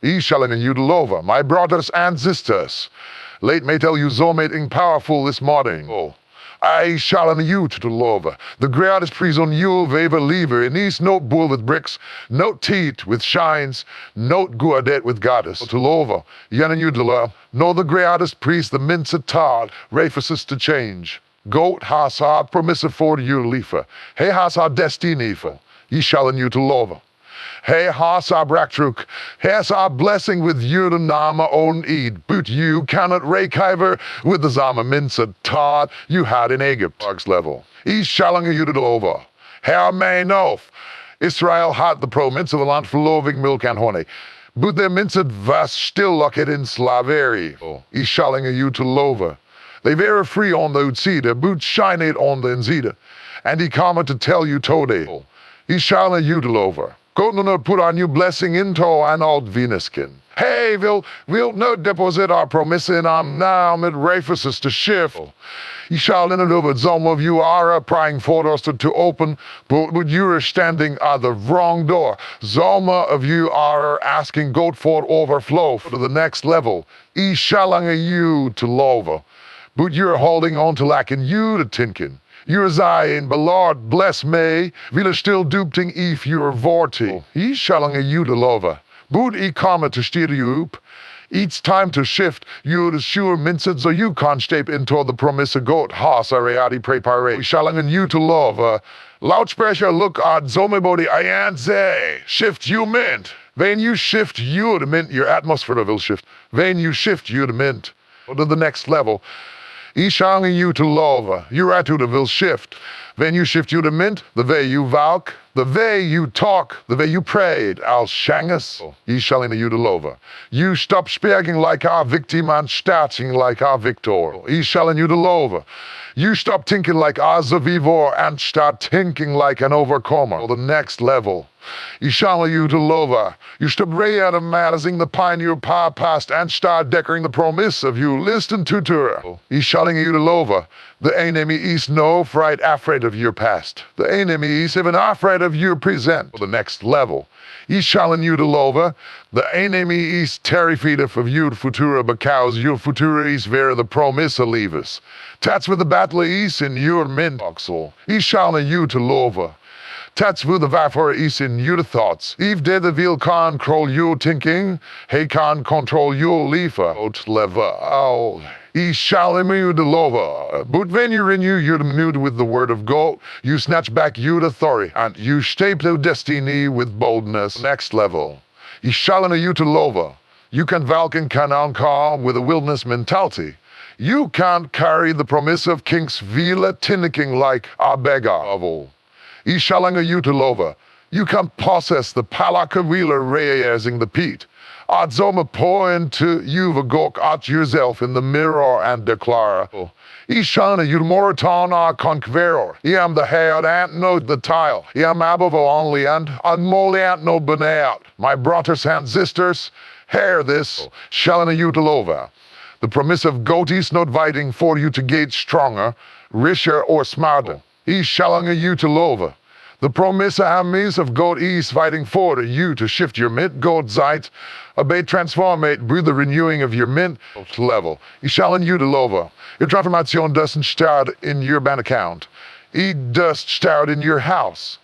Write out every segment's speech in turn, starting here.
I shall you lova, my brothers and sisters. Late may tell you so mating powerful this morning. I shall you to lova. The greatest prison you've ever lever. In east note bull with bricks, note teeth with shines, note guadet with goddess. To lova, yan you de no the greatest priest, the mince tard, refuses to change. Goat has our permissive for you leifer. He has our destiny for. Ye shall you to lova. Hey, has our braktruk, has our blessing with you to nama own eat, but you cannot rekiver with the zama minsa tart you had in Egypt. Parks level. I shalling you to over. Herr may know. Israel had the promise of the land for loving milk and honey. But their minced was still locked in slavery. I shalling you to lover. They were free on the utsida, but shine it on the nzida. And he come to tell you tode. I shalling you to lover. Go to put our new blessing into an old Venuskin. Hey, we'll no deposit our promise in now mit refuses to shift. You shall in it over some of you are praying for us to open, but you are standing at the wrong door. Some of you are asking God for overflow to the next level. I shall you to lover, but you're holding on to lacking you to tinken. You're zijn, but Lord bless me, will still dupting if you're vorty. He shalling you to lover. Boot I come to steer you up. It's time to shift. You're sure minced so you can't step into the promise of God. Has areati prepare. Shalling you to love. Loudsprecher look at somebody I ain't say. Shift you mint. When you shift you to mint, your atmosphere will shift. When you shift you to mint. To the next level. I shall you to love, your attitude will shift. When you shift you to mint, the way you walk, the way you talk, the way you prayed, als shangus, I shall you to love. You stop speaking like our victim and starting like our victor. I shall you to love. You stop thinking like as a vivor and start thinking like an overcomer. The next level. I shall you to love. You stop reanimalizing the pioneer past and start decorating the promise of you. Listen to her. I shall you to love. The enemy is no fright afraid of your past. The enemy is even afraid of your present. The next level. I shall you to love. The enemy is terrified of your futura because your futura is where the promise leaves. That's where the battle is in your mint, Oxel. I shall you to love. That's where the wafer is in your thoughts. If the will can't control your thinking, he can't control your lever. Level. He shall you the lover. But when you renew your mood with the word of God, you snatch back your authority and you shape the destiny with boldness. Next level. He shall you to lover. You can walk in Canaan car with a wilderness mentality. You can't carry the promise of King's Vila tinnicking like a beggar of all. I shall you to lover. You can possess the palaka wheeler raising the peat. At some point to you gok at yourself in the mirror and declare, I shall you moriton a conqueror. I am the head and no the tile. I am above only and unmolly and no beneat. My brothers and sisters, hear this, shall you to lover. The promise of God is not waiting for you to get stronger, richer or smarter. I shall you to love. The promise of God is fighting for you to shift your mint God sight, obey transformate through the renewing of your mint level. I shall you to love. Your transformation doesn't start in your bank account. It does start in your house.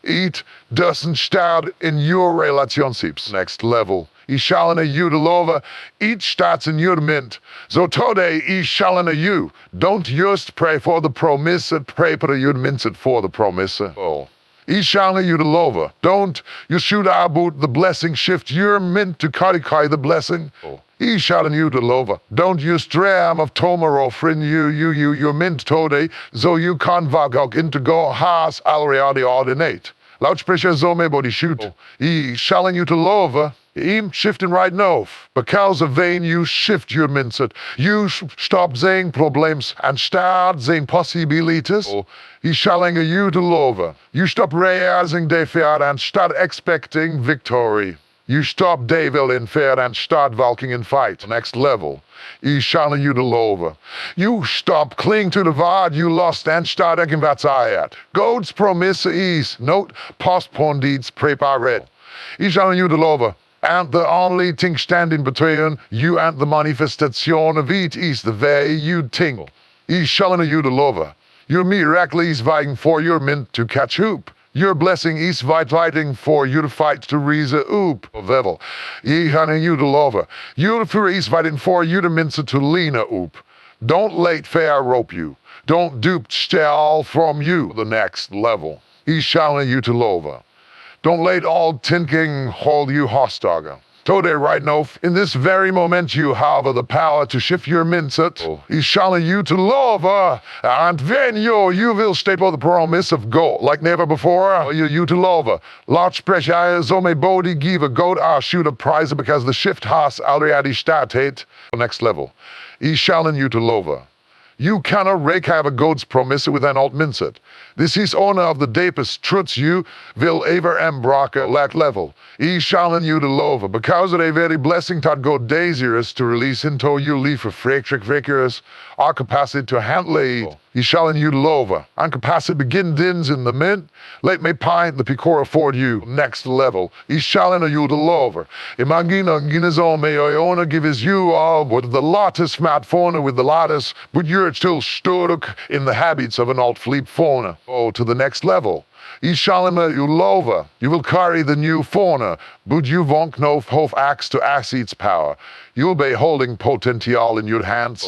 It doesn't start in your relationships. Next level. I shall you to love. It starts in your mint. So today, I shall you. Don't just pray for the promise, pray for your mint for the promise. I shall you to love. Don't you shoot about the blessing, shift your mint to carry the blessing. I shall you to love. Don't use dream of tomorrow friend your mint today, so you can't walk into go has already ordinate. Loudsprecher so me body shoot. I shall you to love. I'm shifting right now. Because of vain you shift your mindset. You stop saying problems and start saying possibilities. He shall you to love. You stop realizing defeat and start expecting victory. You stop devil in fear and start walking in fight. Next level. He shall you to love. You stop cling to the word you lost and start thinking that's it. God's promise is not postpone deeds prepared. He shall you to love. And the only thing standing between you and the manifestation of it is the way you think. Is showing you the love. Your miracle is fighting for your mint to catch hoop. Your blessing is fighting for you to fight to raise a hoop. Level. Ye honey you the lover. Your fury is fighting for you to mince to lean a hoop. Don't let fair rope you. Don't dupe stall from you the next level. He's showing you to lover. Don't let all thinking hold you hostage. Today, right now, in this very moment, you have the power to shift your mindset. He's showing you to love, and when you will staple the promise of God like never before. You to love. Large pressure, so may body give a God shoot a prize because the shift has already started. Next level. He's showing you to love. You cannot have a God's promise with an old mindset. This is honor of the deepest truths you will ever embark at that level. He shall you to love, because of a very blessing that God desires to release into you live for fractures, our capacity to handle it. He shall you to love, and capacity begins in the mint. Let me pint the picor afford you. Next level. He shall you to love. Imagina ginezome oiona gives you all with the latest smartphone with the latest, but you're still stuck in the habits of an old flip phone. Oh, to the next level. Ishalima you lova. You will carry the new fauna, but you won't know how acts to assets power. You'll be holding potential in your hands.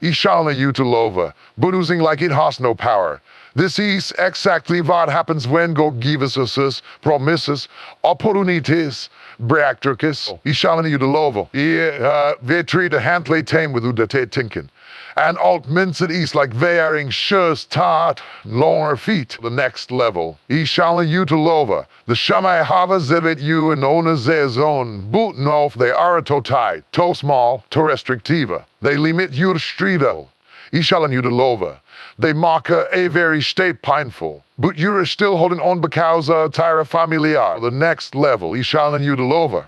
Ishalima you to lova, but using like it has no power. This is exactly what happens when God gives us promises, opportunities, breakthroughs. Ishalima you to lova. We treat a handley tame with udate tinkin. And alt minset is like wearing shoes tart longer feet. The next level. I shall you to lova. The shamai hava zebet you and owner zone. Boot off they are to tight, too small, too restrictiva. They limit your streetel. I shall you to lova. They mark a very state painful. But you're still holding on because tira familiar. The next level. I shall you to lova.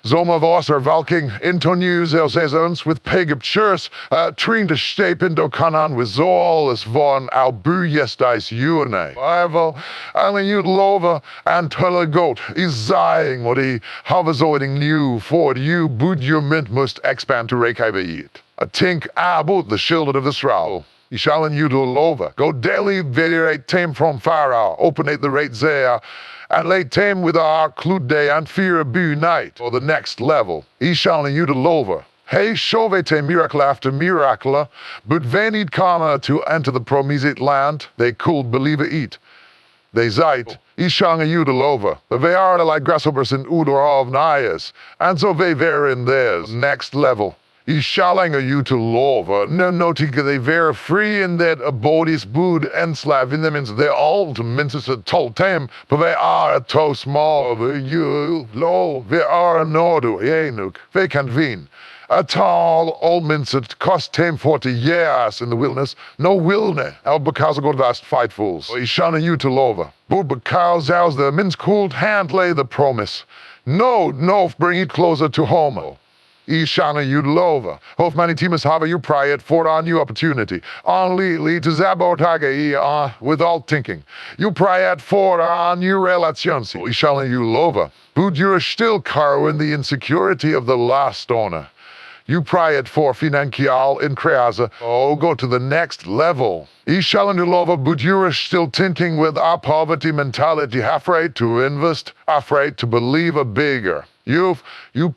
Zoma vos er valking into new zelzezons with pegaptures, trying to shape into kanan with zolas von albu yestais uene. Bible, and you lova and telegot is zying what he havazoiding new for you, bud your mint must expand to rekaibeit. A tink abut the shield of Israel. He shall in you to lova. Go daily venerate tame from Pharaoh, openate the rate there, and lay tame with our clude day and fear a bu night. For the next level, he shall in you to lova. Hey, shovete miracle after miracle, but when it come to enter the promised land, they could believe it. They zait, he shall in you to lova. They are like grasshoppers in Udor of Nias, and so they were in theirs. Next level. Is shalling you to love, no tika they very free in that a body's bood and slav in them means they all to minces a told time, but they are a to small you lo, they are a nordu, yenuk, they can win. A tall old mincet cost 40 years in the wilderness, no wilderness, out because of God vast fightfuls. Is shalling you to love, but because ours the mince cooled hand lay the promise. No, bring it closer to home. Ishana you lova. Hof many teams have you prior for a new opportunity. Only lead to zabotage without thinking. You prior for a new relations. Ishana you lova. But you're still carrying the insecurity of the last owner. You prior for financial in Kreaza. Oh, go to the next level. Ishana you lova, but you're still thinking with a poverty mentality, afraid to invest, afraid to believe a bigger. You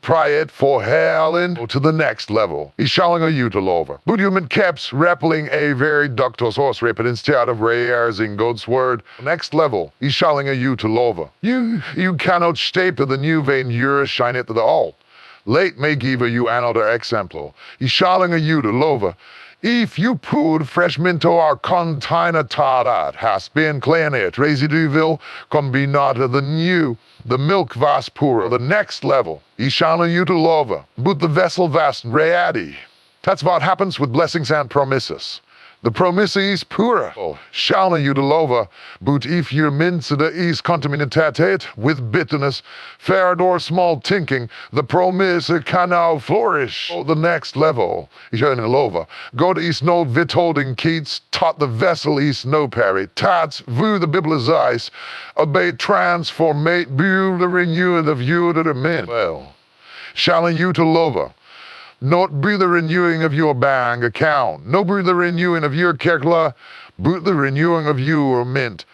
pray it for hell and to the next level. He's showing you to lover. But human caps rappling a very ductose horse ripper instead of rares in God's word. Next level. He's showing you to lover. You cannot stape the new vein yours shine it to the all. Late may give you another example. He's showing you to lover. If you put fresh minto or container tarat has been cleanet, residuvil combinata the new, the milk vas pura, the next level. Ishana you to lova, but the vessel vast ready. That's what happens with blessings and promises. The promise is pura. Shall you to lova, but if your mincida is contaminated with bitterness, fair or small thinking, the promise can now flourish. The next level. Ishana lova. God is no withholding kids, taught the vessel is no parry. Tats vu the Bible's eyes, obey transformate, view the renewing of you to the men. Well, Shalling you to lover. Not be the renewing of your bank account. No be the renewing of your kerkla, but the renewing of your mint.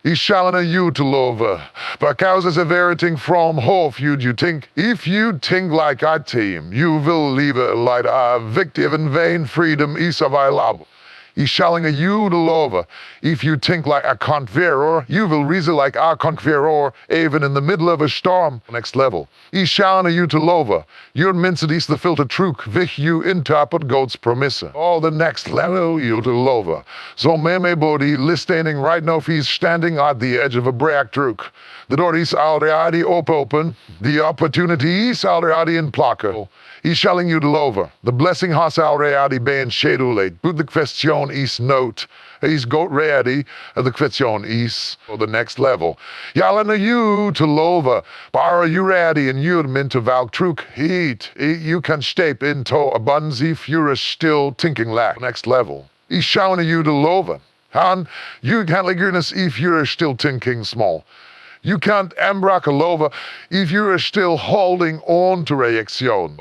I shallen you to love. Because as everything from hof you think. If you think like I team, you will leave a light a victim in vain freedom is of I love. I shalling you to love. If you think like a conqueror, you will reason like a conqueror, even in the middle of a storm. Next level. I shalling you to love. Your minset is the filter truc, vich you interpret God's promise. Oh, the next level you to love. So meme body listening right now if he's standing at the edge of a breakthrough. The door is already open. The opportunity is already in plakken. I shalling you to love. The blessing has already been scheduled. But the question is note. Is God ready? The question is for the next level. Yallen you to love. But are you ready and you're meant to valk truc? Heat. You can step into abundance if you're still thinking like next level. I shalling you to love. And you can't like goodness if you're still thinking small. You can't embrace a love if you're still holding on to reaction.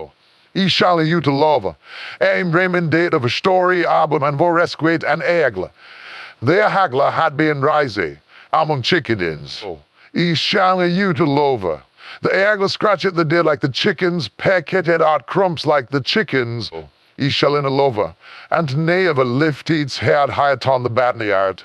I shallen you to love. Een Raymond deed of a story, aber man voresquet en egle. Their hagler had been rising among chickens. I shallen you to love. The egle scratched the dead like the chickens, pecked out crumbs like the chickens. I shallen a lover. And never lift its head high on the barnyard.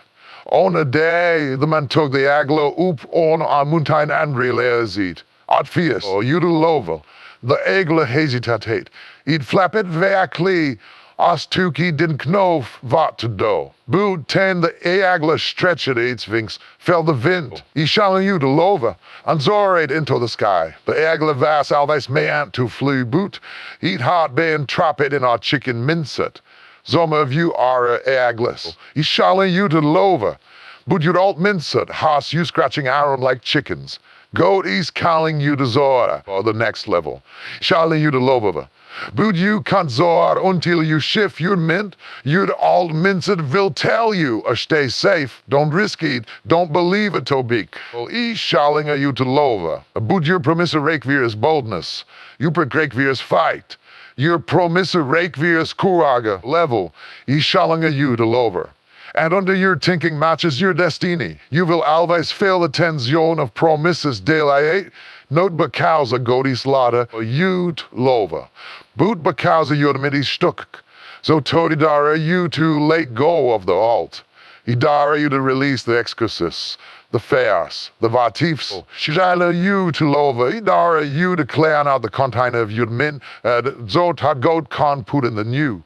On a day, the man took the aglo up on a mountain and realized it. At fierce, you to love. The eagle hesitated. It flapped werkely, as Tuki didn't know what to do. But then the eagle stretched its wings, felt the wind. He shallen you to love, and soared into the sky. The eagle was always meant to fly, but it had been trapped in our chicken mindset. Some of you are eagles. He shallen you to love, but your old mindset has you scratching around like chickens. God is calling you to Zora, or the next level. Shalling you to love. But you can't Zora until you shift your mint. Your old mindset will tell you, stay safe, don't risk it, don't believe it too big. Well, is shalling you to love. But your promise rake is boldness. You break is fight. Your promise rake is courage level. Is shalling you to love. And under your thinking matches your destiny. You will always feel the tension of promises daylight. Not because of Godis lade, you love. But because of your midi stuck. So Todi dare you to let go of the alt. He dare you to release the excuses, the fairs, the vatifs. Shijala you to love. He dare you to clear out the container of your min. Zot had God can't put in the new.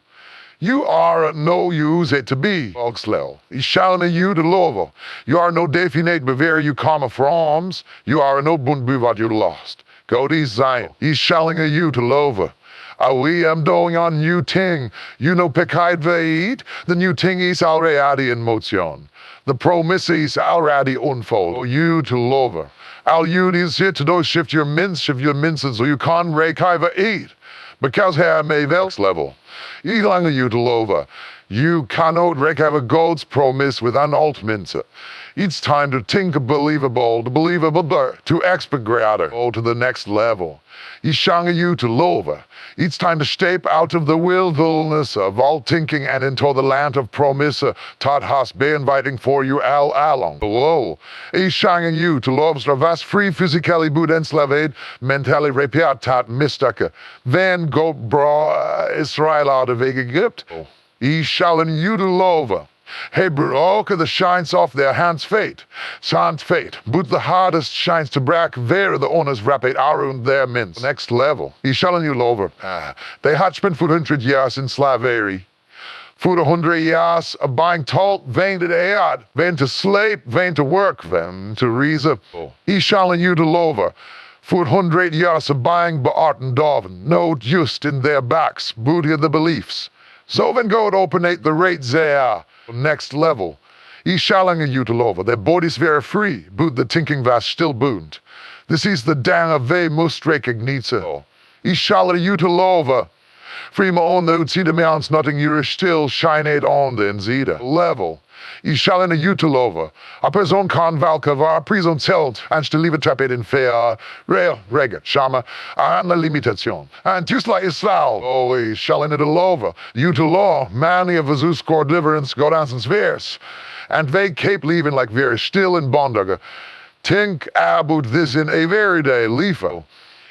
You are no use it to be, Oxlel. He shallen you to love. You are no definite by where you come from. You are no bund by what you lost. God is Zion. He's shalling you to love. We am doing a new thing. You know pekait veit. The new thing is already in motion. The promise is already unfold. You to love. All you need is here to do shift your minces so you can't rake eat. Because here may Vel's level. Ilang you to love. You cannot recover God's promise with an ultimate. It's time to think believable, to expect greater, to the next level. Ishanga you to love. It's time to step out of the wilderness of all thinking and into the land of promise. Todd has been inviting for you all along. Hello. Ishanga you to love was free physically but enslaved, mentally repair tat mistake. Then go bra Israel out of Egypt. Ishallen you to love. Hey, broke the shines off their hands fate. Sans fate. But the hardest shines to break where the owners rapid around their mints. Next level. Ishallen you lover. They had spent 400 years in slavery. For 100 years of buying talk, vain to the yard, vain to sleep, vain to work, vain to reason. Ishallen you to lover. For 100 years of buying art and Darwin, no just in their backs, booty of the beliefs. So when God opened the rates there, next level, He shalling you to love. Their bodies were free, but the thinking was still bound. This is the dang of they must recognize. He shalling you to love. Frima on the utsida means nothing you're still shine on the insida level. I shall in utilova. A person kan valka var prison zelt anstelle livet trappet in fair regga shama and the limitation. And just like Israel, I shall in it alova. Utilo, many of us score deliverance go down some spheres. And they keep leaving like we're still in bondaga. Think about this in a very day, Lifo.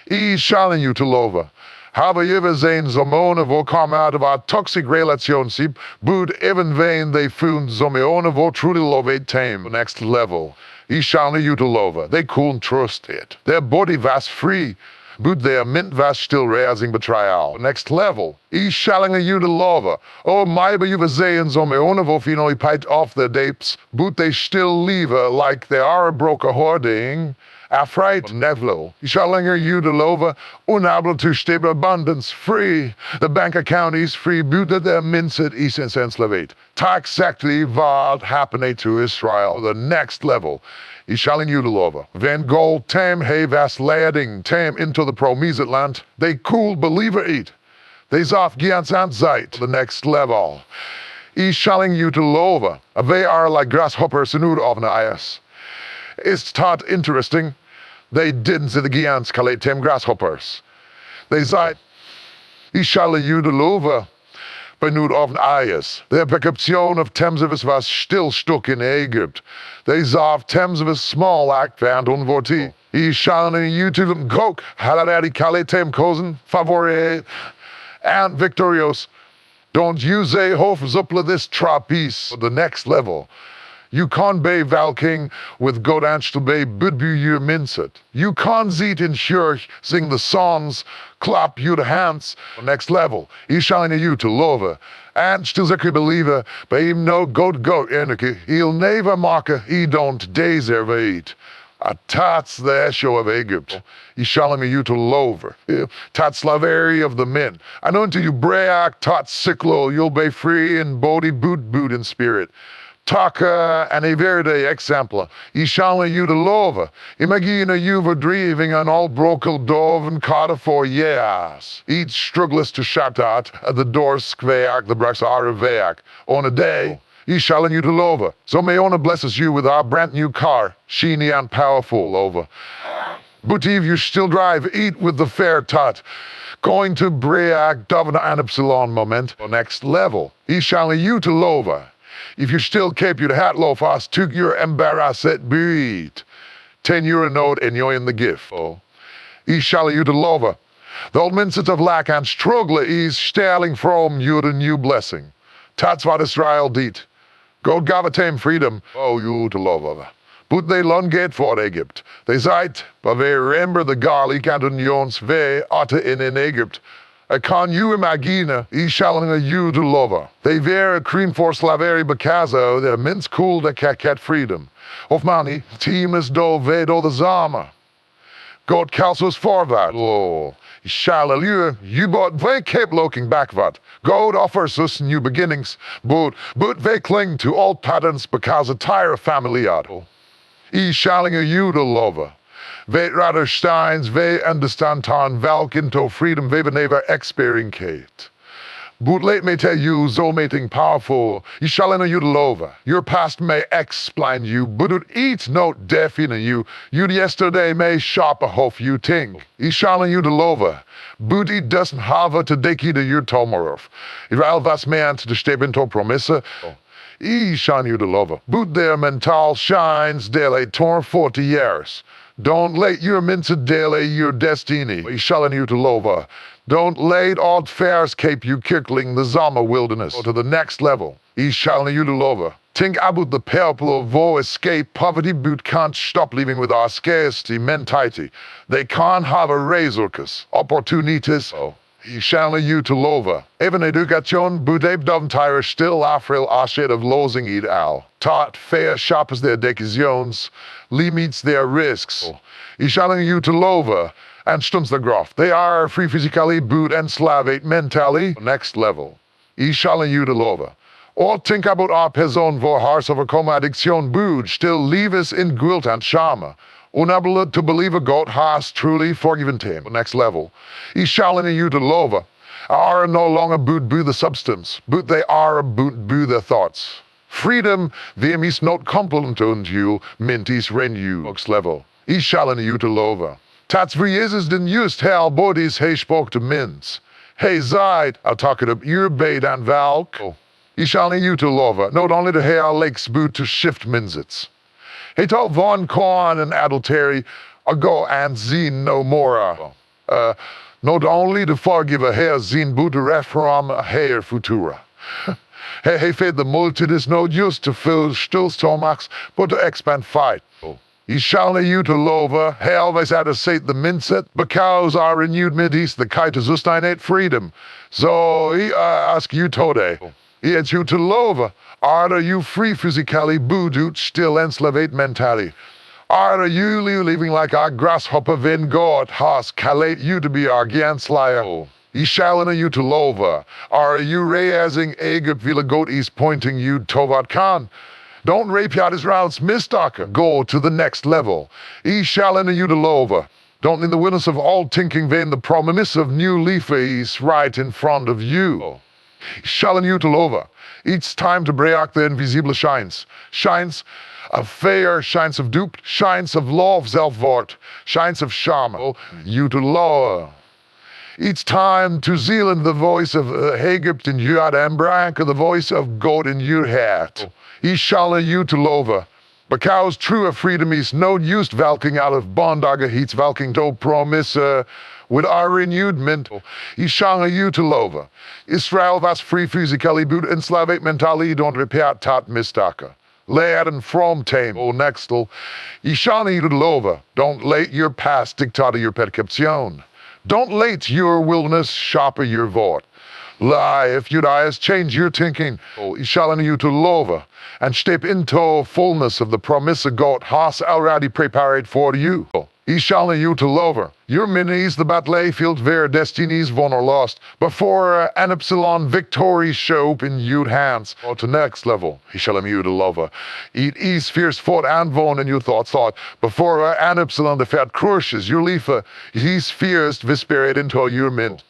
I shall in utilova. Hebben jullie zijn zomonen wo komen uit een toxic relatie, but even when they found zomonen wo truly love it time, next level. I shall niet utilova. They couldn't trust it. Their body was free, but their mind was still raising betrayal. Next level. I shall niet utilova. Oh, maybe jullie zijn zomonen wo finally paid off their debts, but they still live like they are a broken hoarding. Afraid, Nevlo. I shall linger you to lova, unable to stable abundance, free. The bank account is free, but the minset is insenslavate. Ta exactly what happened to Israel, the next level. I shall in you to lova. When gold tam he was leading tam into the promised land, they cool believer eat. They zof giants and zeit, the next level. I shall in you to lova. They are like grasshoppers in ud of an eyes. It's thought interesting. They didn't see the giants call them grasshoppers. They said, I shall you de lova. Bij nu of eyes. The perception of Temsivus was still stuck in Egypt. They saw Temsivus small act found on vorti. I shall you to them coke. Haladadi call them cousin. Favore. And victorious. Don't use a hof zuppla this trapeze. The next level. You can't be valking with God to be budbu your minset. You can't zit in church, sing the songs, clap you the hands. Next level, he shine you to love. And still zeker believer, by him no God energy. He'll never mark he don't deserve. That's the issue of Egypt. He shall you to lover. That's slavery of the men. And until you break tats cyclo, you'll be free in body boot in spirit. Taka and a verde example. I shall you to love. Imagine you were driving an all broken dove and caught for years. Each struggles to shut out at the door skveak, the bracks are veak. On a day, I shall you to love. So may honor blesses you with our brand new car, sheeny and powerful over. But if you still drive, eat with the fair tot. Going to break Dovna and Epsilon moment. Next level. I shall you to love. If you still keep your hat low fast, took your embarrassed beat. €10 note and you're in the gift. Oh, I shall you to love. The old minset of lack and struggle is stealing from you the new blessing. That's what Israel did. God gave them freedom. Oh, you to love. But they long get for Egypt. They said, but they remember the garlic and onions they utter in Egypt. Kan you imagine, I shall you to love. They were a cream for slavery because the mince cool the cat freedom. Of money, team is do vedo the zama. God calls us forward. Oh, shall you but they keep looking backward. God offers us new beginnings, but they cling to old patterns because a tire family out. I shall you to love. They rather steins, they understand tan welk into freedom they never experienced. But let me tell you, so mating powerful, you shall know you love. Your past may explain you, but it eats no death in you. You yesterday may sharp a hof you think. You shall you love. But it doesn't have to take you to your tomorrow. Israel was meant to step into promise. I shall you love. But their mental shines daily torn 40 years. Don't let your mince delay your destiny. I shall you to love. Don't let odd fairs keep you kickling the Zama wilderness to the next level. I shall you to love. Think about the people who escape poverty but can't stop living with our scarcity mentality. They can't have a razorcus. Opportunities. I shall you to love. Even education, but they don't tire still afraid ashet of losing it all. Taught fair sharp as their decisions, limits their risks. I shall you to love. And stunts the graph. They are free physically, but enslaved mentally. Next level. I shall you to love. Or think about our person for hearts overcome addiction, but still leave us in guilt and shame. Unable to believe God has truly forgiven him. Next level. I shall you to love. are no longer boot boo the substance, but they are boot boo their thoughts. Freedom, them is not complement you, mint is renew, next level. I shall you to lover. Tats voor Jezus den just hel bodies he spoke to mins. He zeid, I'll talk it up your bait and valk. I shall you to lover, not only the hel lakes boot to shift minzits. He told Von Korn and adultery, go and zien no more. Not only the forgiver her zien boot from her futura. He fed the multitudes not just to fill still stomachs, but to expand fight. He shall you to lover, he always had to say the mindset, because our renewed midis the kite is sustain freedom. So he ask you today, he had you to lover, are you free physically, boodut still enslaved mentally? Are you living like a grasshopper when God has calate you to be our ganslayer? He shall you to lover, are you raising Egypt villa goat is pointing you toward Khan? Don't rape yard Israel's mistalker. Go to the next level. He shall enter you to lover. Don't in the witness of all thinking vain the promise of new leaf is right in front of you. He shall enter you to lover. It's time to break the invisible shines. Shines of fear, shines of dupe, shines of love, self-wort, shines of charm. You to lower. It's time to seal the voice of Egypt in your heart and break the voice of God in your heart. He shall you to lover. Because true freedom is no use valking out of bondage, he's valking to promise with our renewed mint. He shall you to lover. Israel was free physically, but enslaved mentally, don't repeat tat mistaka. Lad and from tame, nextel. He shall you to lover. Don't let your past dictate your perception. Don't let your wilderness sharper your vort. Lie, if your eyes change your thinking, he shall you to lover, and step into fullness of the promise of God has already prepared for you. He shall you to lover. Your minis the battle field where destinies won or lost, before an epsilon victory show up in your hands. Or to next level, he shall you to lover. It is fierce fought and won in your thought, before an epsilon the fat crushes your leafer, he's fierce whispered into your mint.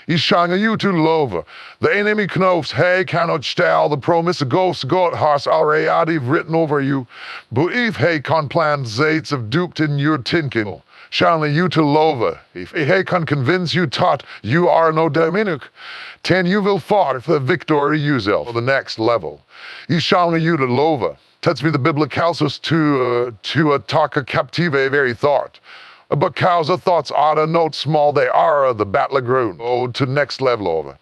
He shall you to lover. The enemy knows he cannot steal the promise of ghosts God has already written over you. But if he can plant seeds of duped in your thinking, shall you to lover. If he can convince you thought you are no Dominic, then you will fight for victory yourself for the next level. He shall you to lover. That's me the Bible calls us to attack a captive very thought. Because the thoughts are not small, they are the battleground. To next level over.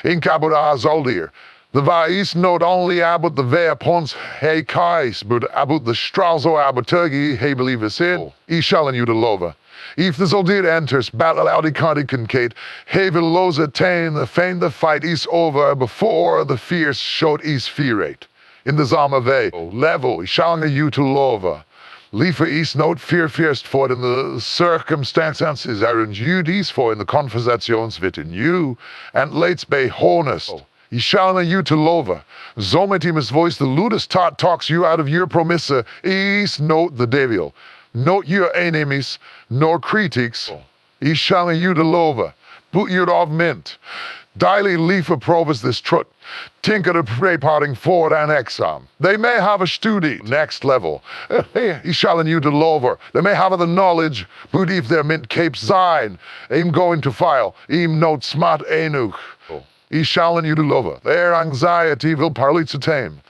In Kabura Zoldir, the Vais not only about the weapons he kais, but about the Strauzo abaturgi he believeth in. He shall you to lover. If the Zoldir enters, battle out concate, he will lose attain the feign the fight is over before the fierce showed is fearate. In the Zamave level, he shall you to lover. Liever is not fearfirst for in the circumstances are duties for in the conversations within you, and let's be honest. He shall you to lover. So met him his voice the lewdest talks you out of your promise is not the devil, not your enemies, nor critics. He shall you to lover. Put you of mint. Daily liever proves this truth. Think of the preparing for an exam. They may have a study, next level. He shall you to lover. They may have the knowledge, but if they're mint cape sign, I'm going to file, I'm not smart enough. He shall you to lover. Their anxiety will partly to tame.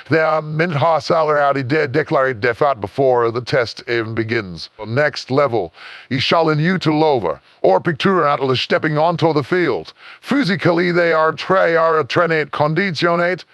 Their mint has already declared defeat before the test even begins. Next level, he shall you to lover. Or picture atlas stepping onto the field. Physically they are trenate conditionate,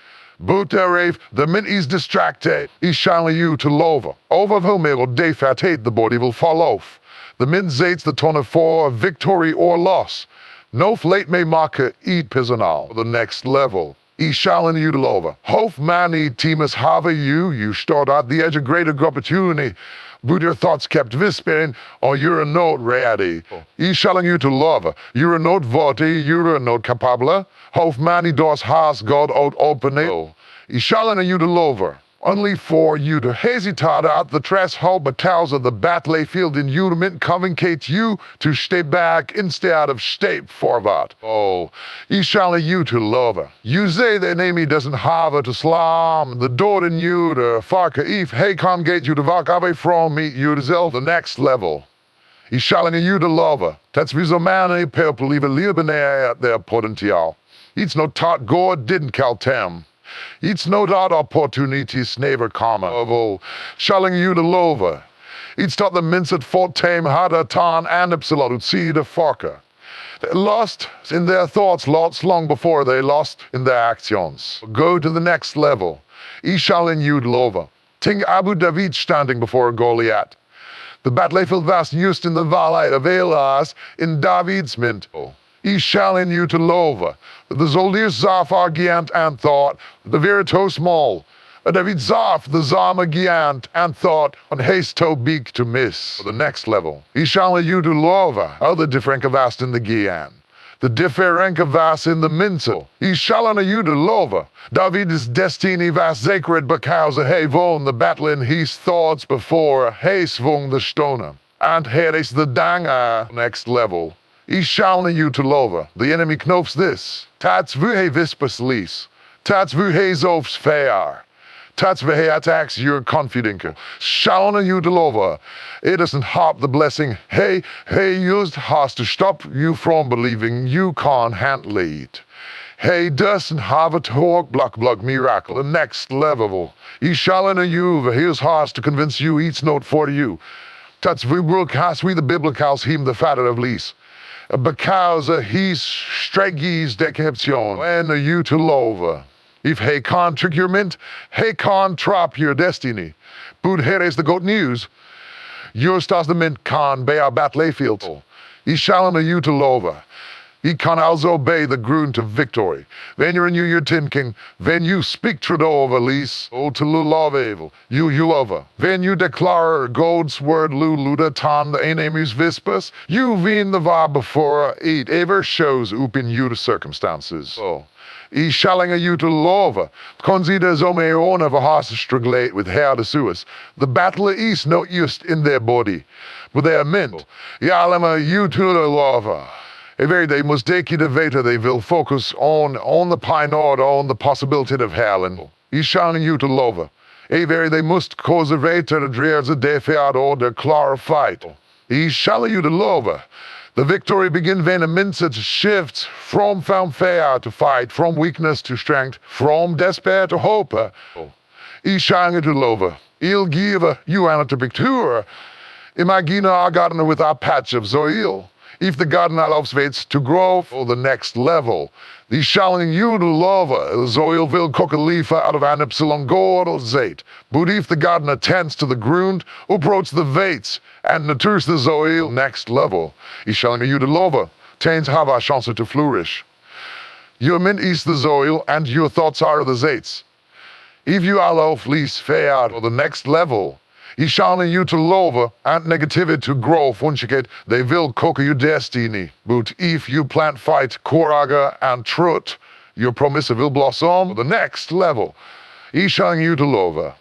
but the mint is distracted. He shall you to lover. Over whom will defatate the body will fall off. The mint zates the ton of for victory or loss. No late may mark eat personal. The next level. He shall you to lover. Hope many teams have you start at the edge of greater opportunity, but your thoughts kept whispering, or you're not ready. He shall you to lover. You're not worthy, you're not capable. Hope many doors has God out opening. He shall you to lover. Only for you to hesitate at the threshold because of the battlefield in Udement communicate you to stay back instead of stay forward. Oh, I shall you to love. You say the enemy doesn't have to slam the door in you to fuck if he can't get you to walk away from me yourself the next level. I shall you to love. That's wie so many people even living at their potential. It's not taught God didn't call them. It's no doubt opportunities never come. Oh, shall you to love. It's taught the minset fort tame harder tan and absolute see the fucker. They lost in their thoughts lots long before they lost in their actions. Go to the next level. I shall you to love. Ting Abu David standing before Goliath. The battlefield was used in the valley of Elas in David's mint. I shall in you to love. The soldiers zaf argent and thought, the verito small. David zaf the zam agent and thought, on haste to big to miss. The next level. I shall in you to love. The different vast in the gian. The different vast in the minzel. I shall in you to love. David's destiny was sacred because he won the battle in his thoughts before he swung the stone. And here is the danga next level. I shall you to love. The enemy knows this. That's wo he whispers lees. That's wo he zovs fair. That's wo he attacks your confidence. Shall you to love. It doesn't help the blessing. He used has to stop you from believing you can't handle it. He doesn't have a talk block miracle. The next level. I shall you. His has to convince you it's not for you. That's we will cast we the biblicals him the father of lease. Because he's streggies deception when you to love. If he can't trick your mint, he can't trap your destiny. But here is the good news. Just as the mint can be a battlefield, he shall you to love. He can also obey the ground to victory. When you're in your thinking, when you speak truth over lease, to love evil, you love. When you declare God's word luda tan the enemy's whispers, you win the var before it ever shows up in you the circumstances. I shall you to love. Consider zomeon of a horse struggle with hair to sues. The battle is not just in their body, but they are meant. Yalama you to the love. Every day must take you to Veta, they will focus on the pine order, on the possibility of hell. I shall you to love. Every they must cause a Veta to drears a defiat order clarified. I shall you to love. The victory begin when a mindset shifts from fanfare to fight, from weakness to strength, from despair to hope. I shall you to love. I'll give you an to picture. Imagine a gardener with a patch of soil. If the gardener loves waits to grow for the next level, the shall you to love, the soil will cook a leaf out of an epsilon gold or zait. But if the gardener tends to the ground, approach the weights, and nurtures the soil next level, he shall you to love, tends have a chance to flourish. Your mint is the soil, and your thoughts are the zaits. If you allow fleece fair for the next level, he shall you to love and negativity to grow once you get, they will cook your destiny. But if you plant fight, coraga and truth, your promise will blossom the next level. He shall you to love.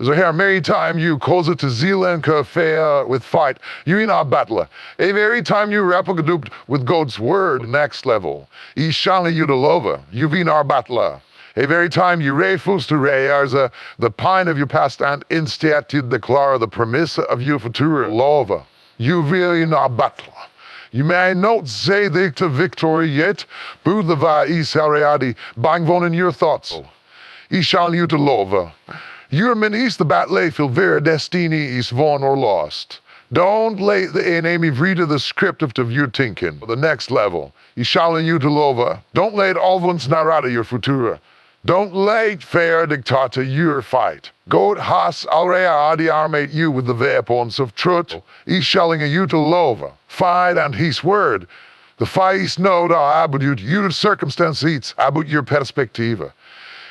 So here, many time you cause it to zeal and fair with fight, you in our battle. Every time you replicate with God's word, next level. He shall you to love. You in our battle. Every time you refuse to raise the pine of your past and instead to declare the premise of your future love, you really not battle. You may not say the victory yet, but the va is reality bang von in your thoughts. He shall you to love. Your man is the battlefield where destiny is won or lost. Don't let the enemy read the script of your thinking. The next level, he shall you to love. Don't let all ones narrate your future. Don't let fair dictate your fight. God has already armed you with the weapons of truth. He's showing you to love, fight and his word. The fight is not about your circumstances, about your perspective.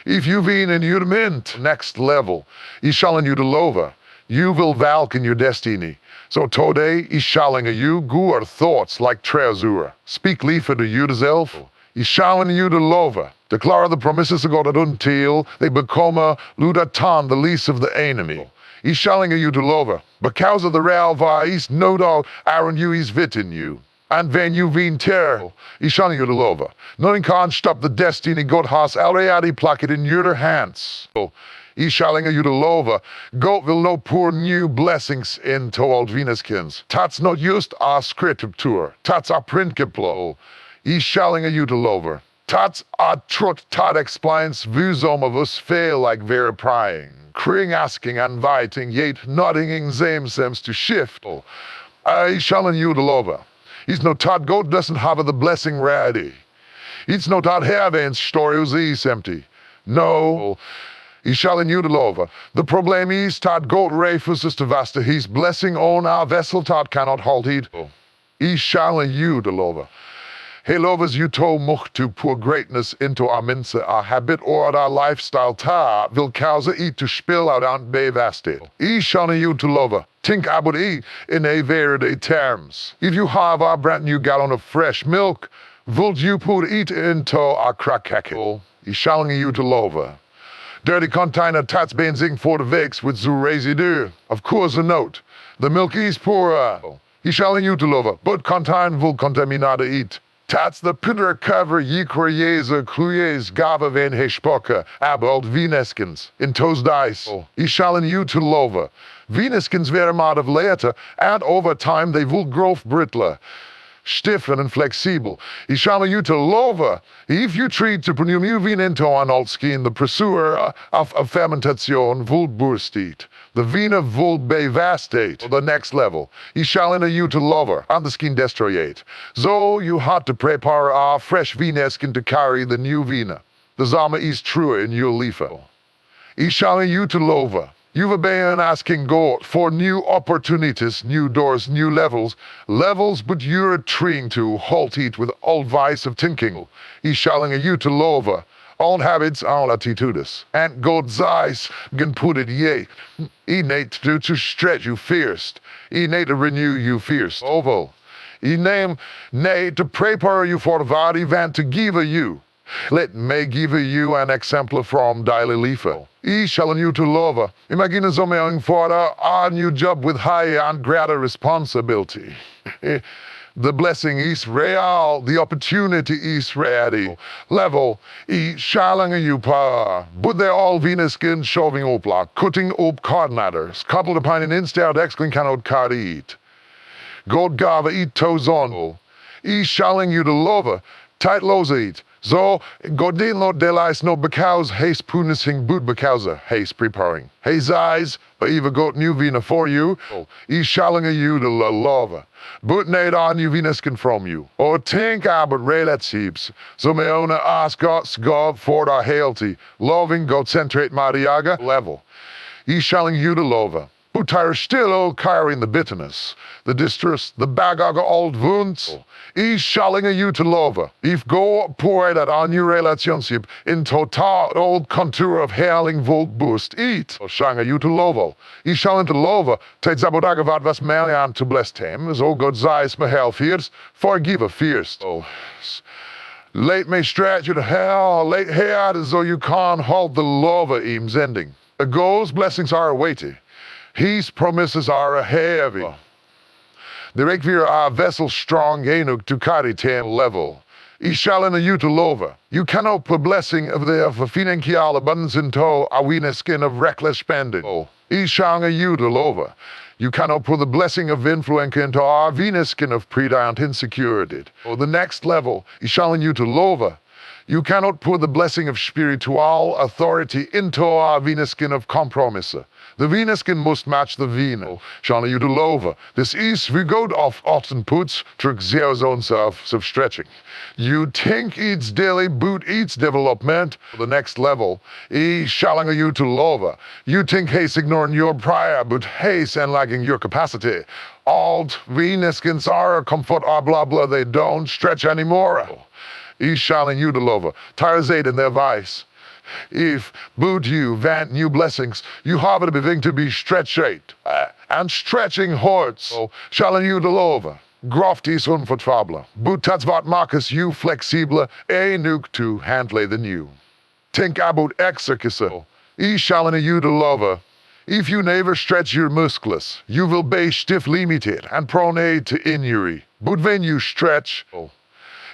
If you've been in your mint next level, he's showing you to love. You will walk in your destiny. So today, he's showing you good thoughts like treasure. Speak liever to yourself. I schauen you de loven. Declare the promises of God until they become a ludatan, the least of the enemy. I schauen you de loven. Because of the real is no doubt Aaron you is within you. And when you wien terror, I schauen you de loven. Nothing can stop the destiny God has already plucked in your hands. I schauen you de loven. God will no pour new blessings into old Venuskins. That's not just our scripture. That's our principle. I schauen you de loven. That's a truth that explains why some of us feel like we're praying, crying, asking, and inviting, yet nothing in seems to shift. I schauen you de loven. It's not that God doesn't have the blessing ready. It's not that heaven's story is empty. No, I schauen you de loven. The problem is that God refuses to vest his blessing on our vessel that cannot hold it. I schauen you de loven. Hey lovers, you told much to pour greatness into our minse, our habit or our lifestyle ta will cause it to spill out and be vasted. I schauen you to loven. Think about it in a everyday terms. If you have a brand new gallon of fresh milk, would you put it into a crack kettle? I schauen you to loven. Dirty container tats benzing for the weeks with the residue. Of course a note. The milk is poor. I schauen you to loven, but contain will contaminate it. Tats the pinner cover je croyeze cluyes gava van hespoke, abold Veneskens, in toes dice. I schauen you to loven. Veneskens werden maar of later, and over time they will grow brittle, stiff and flexibel. I schauen you to loven. If you treat to pneumu vin into an old skin, the pursuer of a fermentation will burst it. The vina will be vastate, the next level. I schauen you to loven, and the skin destroy it. So you had to prepare a fresh vineskin to carry the new vina. The zama is true in your liefer. I schauen you to loven. You've been asking God for new opportunities, new doors, new levels, but you're trying to halt it with old vice of thinking. I schauen you to loven. Old habits, old attitudes. And God's eyes can put it yea. He need to stretch you first. He need to renew you first. Oval. He need to prepare you for the event to give you. Let me give you an example from daily life. I schauen you to loven. Imagine something for a new job with high and greater responsibility. The blessing is real, the opportunity is ready. Level, I schauen you pa. But they're all Venuskin shoving up like, cutting up coordinators. Coupled upon an instead excluding cannot cut it. God gave it toes on. I schauen you to loven. Tight lows it. So, God did not delight no because he's punishing but because he's preparing. His eyes, even got new vina for you. He's schauen you to loven. But need on new vineskin from you. Or think about relatives. So may owner ask God for the healthy, loving, God-centric Mariaga level. He's schauen you to loven. But tire still all carrying the bitterness, the distress, the bag of old wounds. He's schauen you to loven. If go pour that on your relationship in total old contour of healing volt boost eat. Schauen you to loven. He's schauen to loven. Tijd zabodaga wat was mij aan to bless him. So God says me hell fears. Forgive a fears. Late me stretch you to hell. Late head so you can't hold the loven eames ending. God's blessings are weighty. His promises are heavy. De reik weer a vessel strong enuk to carry ten level. I schauen you to loven. You cannot put blessing of the financial abundance into a wiener skin of reckless spending. I schauen you to loven. You cannot put the blessing of influence into our Venus skin of predominant insecurity. The next level, I schauen you to loven. You cannot put the blessing of spiritual authority into our Venus skin of compromise. The Venuskin must match the Vena. Schauen you to loven. This is we go off often puts trick zero zones of stretching. You think it's daily boot eats development the next level. I schauen you to loven. You think he's ignoring your prior, but he's enlarging your capacity. Old Venuskins are comfort blah blah they don't stretch anymore. I schauen you to loven. Tires in their vice. If boot you want new blessings, you have to be stretched and stretching hearts. Schauen you to loven. Groft is unvertrouwbaar. Boetats wat makes you flexibler enough to handle the new. Think about exercise. I shall you to lover. If you never stretch your muscles, you will be stiff limited and prone to injury. But when you stretch,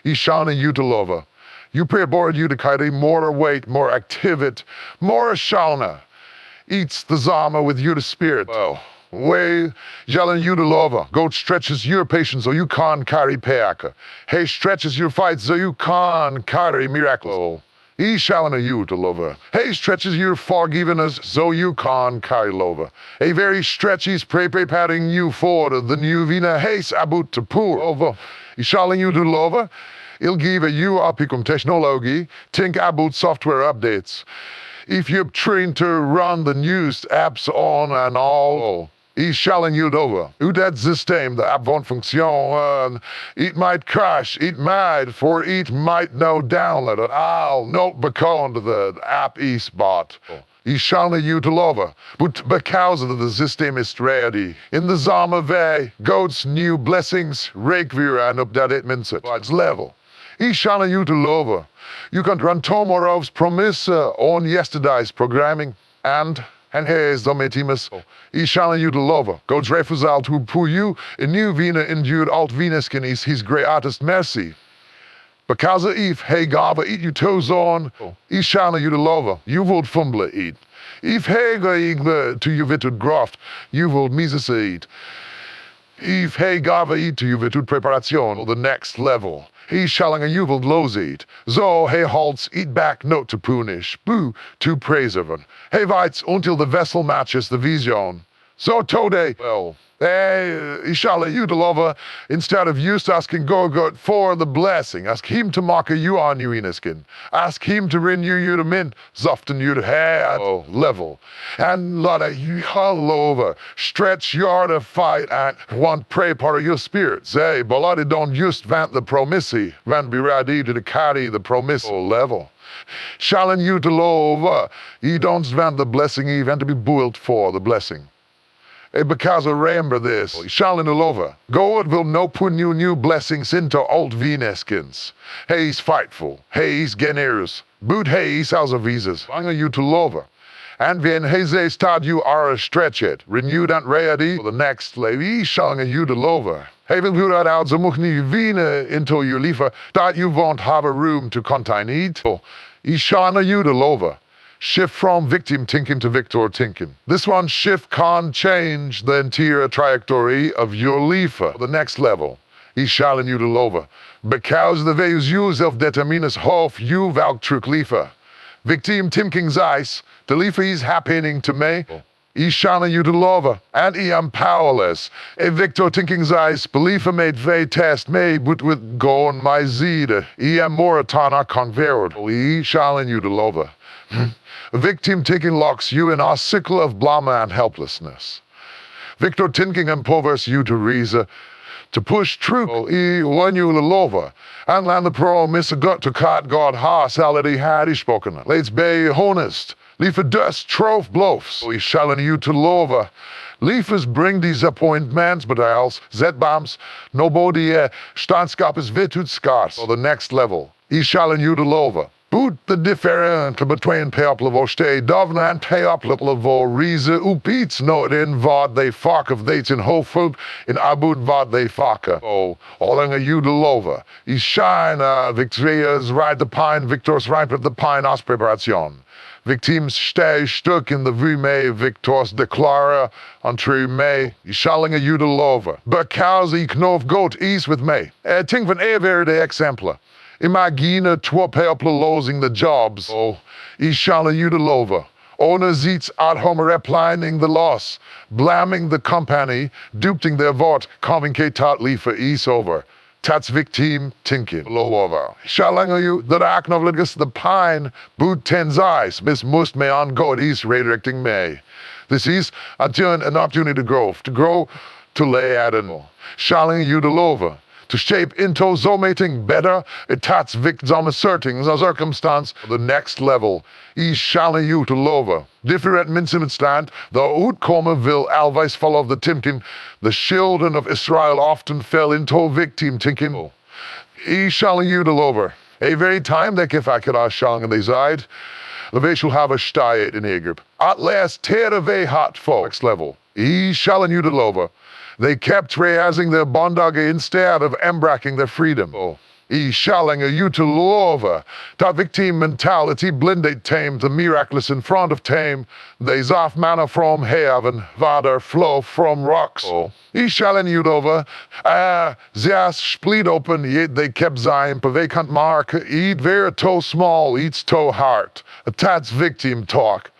I shall you to lover. You prepare you to carry more weight, more activity, more shalna. Eats the zama with you to spirit. Way yelling you to lover. God stretches your patience so you can't carry pack. He stretches your fight so you can't carry miracles. He shall you to lover. He stretches your forgiveness so you can't carry lover. A very stretchy preparing you for the new vina he's about to pour over. He shall you to lover. He'll give you applicum technology. Think about software updates. If you're trained to run the newest apps on and all, he's shall you over. Hoe dat systeem, the app won't function. It might crash, it might no download it. I'll not because the app is bought. He shall you to lover. But because of the system is ready. In the zame way, God's new blessings, rake weer and up that it means it's level. He shall you to lover. You can run tomorrow's promise on yesterday's programming and here's the metimus. He shall you to lover. God's refusal to pour you a new vina endured alt Venuskin is his greatest mercy. Because of if he gave eat you toes on, he shall you to lover. You would fumble eat. If he gave to you without graft, you would mises eat. If he gave eat to you without preparation, the next level. He shall you will lose it. So he holds it back not to punish, boo, to preserve. He waits until the vessel matches the vision. So today, he shall you to lover, instead of you asking God for the blessing, ask him to mark you on you ineskin. Ask him to renew you to mint, soften you to head level. And let you all over, stretch your to fight and want pray part of your spirit. Say, but don't just vent the promissi, when be ready to carry the promise level. Shall you to lover, he don't vent the blessing even to be built for the blessing. Because remember this, shall in the lover. God will no put new blessings into old Veneskins. He's fightful, he's generous, but he's also visas. I'm you to lover. And when he start you are stretched, renewed and ready for the next levy, shall you to lover. He will do that out, so much nie Vene into your liefer, that you won't have a room to contain it. He shall you to lover. Shift from victim thinking to victor thinking. This one shift can change the entire trajectory of your liefer. The next level. He shall you to lover. Because the values you self-determines half you welk truck liefer. Victim thinking's eyes. The liefer is happening to me. He shall you to lover. And I am powerless. A victor thinking's eyes. Believer made ve test me, but with go on my zide. I am more tana converted. He shall you to lover. Victim thinking locks you in a cycle of blama and helplessness. Victor thinking empowers you to reason, to push through when you lover. And land the promise God to cut God has already had spoken. Let's be honest. Liever dust trof blofs. We shall you to lover. Liefers bring disappointments, but else zetbams, nobody standskap is vitut scars. Or the next level. He shall you to lover. Boot the difference between people stay dovna and people reason up iets not in wat they fuck of dates in hoofdvoet in abut wat they fucker. All you to lover. He shine victorious right the pine, victors right with the pine as preparation. Victims stay stuck in the vue me, victors declare untrue me. He shall you to lover. Because he knof goat ease with me. Think van de exemplar. Imagine 12 people losing the jobs. He shall you to lover. Owner ziets at home replying the loss, blaming the company, duping their vote, coming tat liefer is over. Tats victim thinking lover. Shall you that acknowledges the pine, boot ten's eyes, miss must me on God is redirecting me. This is an opportunity to grow, to lay at an. Shall you to lover. to shape into zomating better, it tats victim asserting the circumstance the next level. I shall you to lover. Different minsen stand, the uitkomen will always follow the tempting. The children of Israel often fell into victim thinking. I shall you to lover. A very time that if I could shall in these eyed, we shall have a stay in Egypt. At last, tear away hot folks level. I shall you to lover. They kept raising their bondage instead of embracing their freedom. I shalling a you to lover. Dat victim mentality blended tame the miraculous in front of tame. They zaf manna from heaven, water flow from rocks. I shalling you over. Zias split open, yet they kept zijn, but they can't mark. Eat very toe small, eats toe heart. A tat's victim talk.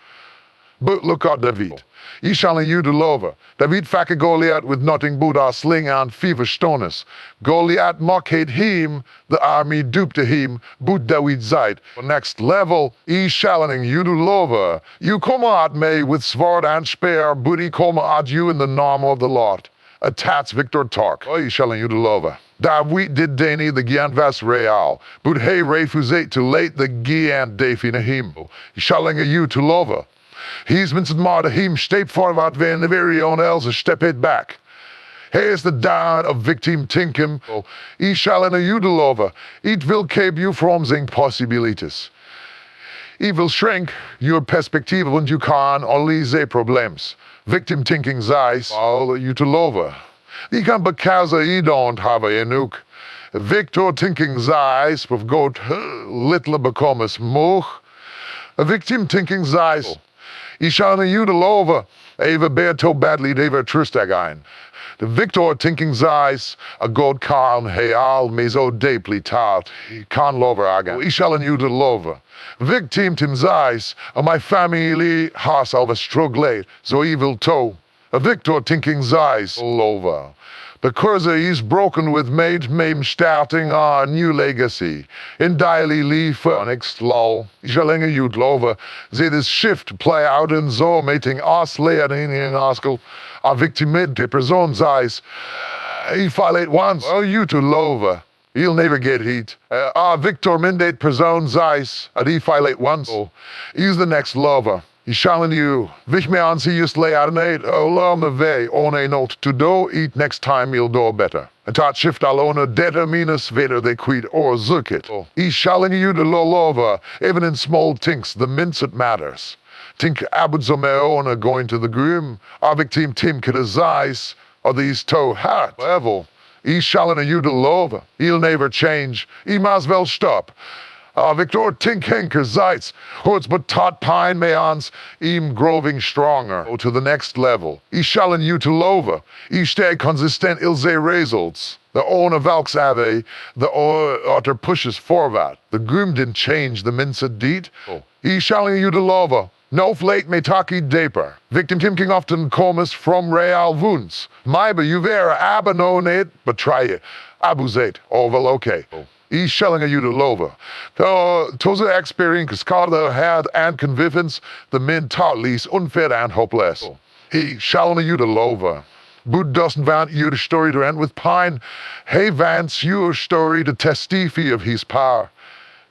But look at David. I shall you to lover. David fakke Goliath with nothing but a sling and fever stones. Goliath mocked him, the army duped him, but David said, next level, I shall you to lover. You come at me with sword and spear, but I come at you in the name of the Lord. A tats Victor talk. I shall you to lover. David did Danny the Gian Vas Real, but hey refusate to late the Gian Define him. I shall you to lover. He's minstens maar de him step forward when the very own else a step it back. Here's the down of victim tinkum. I shall in a udel over. It will keep you from the possibilities. It will shrink your perspective when you can only the problems. Victim thinking size all you to lover. You can because you don't have a nuke. Victor thinking size of goat little becomes moch. A victim thinking size. I shall you to lover, even bear to badly they were trust again. The victor thinking size, a god calm, hey all me so deeply taught, he can't lover again. I shall you to lover. Victim tim size, my family has of a struggle, so evil toe. A victor thinking size, lover. Because he is broken with made mame starting a new legacy. In daily lief next law. Jalinge you lover. See this shift play out in zo meeting us leading in askel. A victim mid person size. He violate once. Oh, you to lover. He'll never get heat. Victor mandate person size. He violate once. He's the next lover. I shall you. Wich me aan see just lay out an eight. Along the way, on a note to do, eat next time you'll do better. And tot shift alone, deader minus weder they quit or zook it. I shall you to lova, even in small things, the mince it matters. Think abuds on my own going to the groom, our victim Tim could eyes, or these toe hat. Level. I shall you to lova. He'll never change. He must well stop. Victor tink hinker zeits, hoods but tot pine means, ihm groving stronger, to the next level. I shall you to lover. I stay consistent ilse results. The owner valks ave, the otter pushes forward. The groom didn't change the mince deed. I shall you to lover. No flate me taki deeper. Victim timking often comes from real wounds. Maybe you vera abanonate, but try it. Abusate, well okay. I shall you to lover. To the experience Carter had and convivence, the men totally unfair and hopeless. He shall you to lover. But doesn't want you the story to end with pine. He wants your story to testify of his power.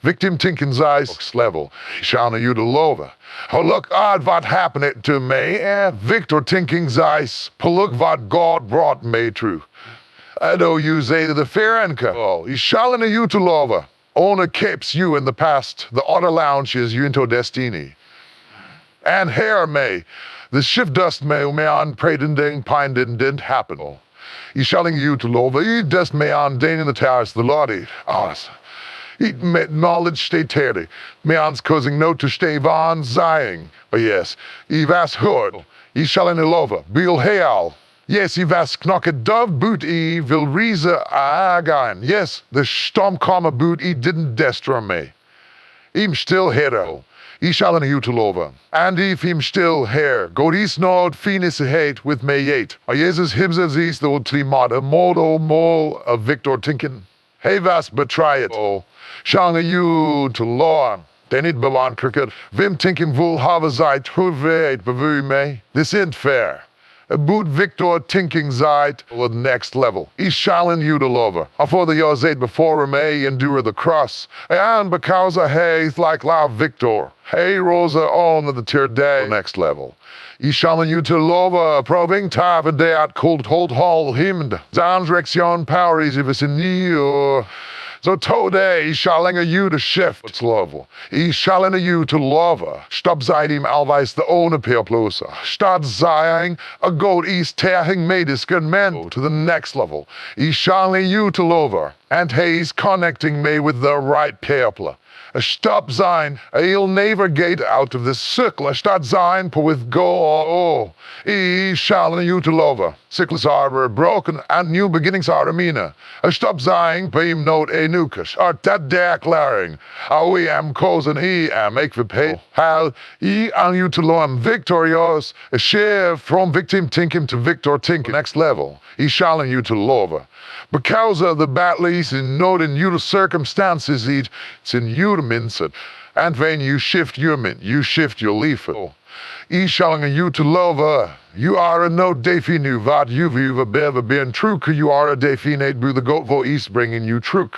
Victim Tinkin's eyes level. Shall you to lover. Oh look odd what happened to me. Victor Tinkin's eyes. Look what God brought me through. I know you say to the fair anchor. He's shall you to lover. Owner keeps you in the past. The other launches you into destiny. And here may. The shift dust may on pretending pine didn't happen. He's shouting you to lover. He dust may on in the towers the lordy. He met knowledge stay terry. May on's causing no to stay on sighing. But yes, he vas hood. He shall you lover. Bill Hayal. Yes, he was knocket dove boot I will reason again. Yes, the storm comma boot I didn't destroy me. Him still hero. I shall you to lover. And if him still here, go east nord finis hate with me yet. Jesus himself is the old trimada modo mol of Victor Tinkin. He was betray it. Shall you to law. Then it belong cricket. Vim Tinkin will have a zeit who wait bevu me. This ain't fair. boot Victor thinking seit the next level. I shall you to lover. For the years eight before may endure the cross. And because I hath like love Victor. Hey Rosa on the tier day next level. I shall you to lover, proving tave det kult hold hall himd. Transrection power is if it's in you. So today, I shall you to shift its level. I shall you to lover. Stop seitdem alweis the owner perploser. Start saying a goat is tearing medisken man to the next level. I shall you to lover. And he's connecting me with the right perpler. Stop sein, I'll never get out of this circle. Start sein, with go, I shall you to lover. Cycles are broken and new beginnings are amina. Stop sein, beam note a nukas. Art that declaring. We am kozen I am make the pay. How I am you to loam victorious. A share from victim tinkim to victor tinkim. Next level. I shall you to lover. Because of the battles in note in you to circumstances, it's in you to mince it. And when you shift your mint, you shift your leaf. I shall you to lover. You are a no definu vad you've ever been true. You are a definite bu the goat vo east bringing you true.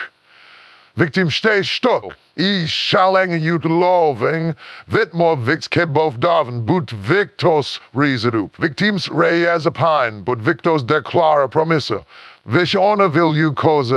Victim stay stuck. I shall you to loving. Vitmor vix kebov daven, but victos resedup. Victims rey as a pine, but victos declara promissa. Vish honor will you cause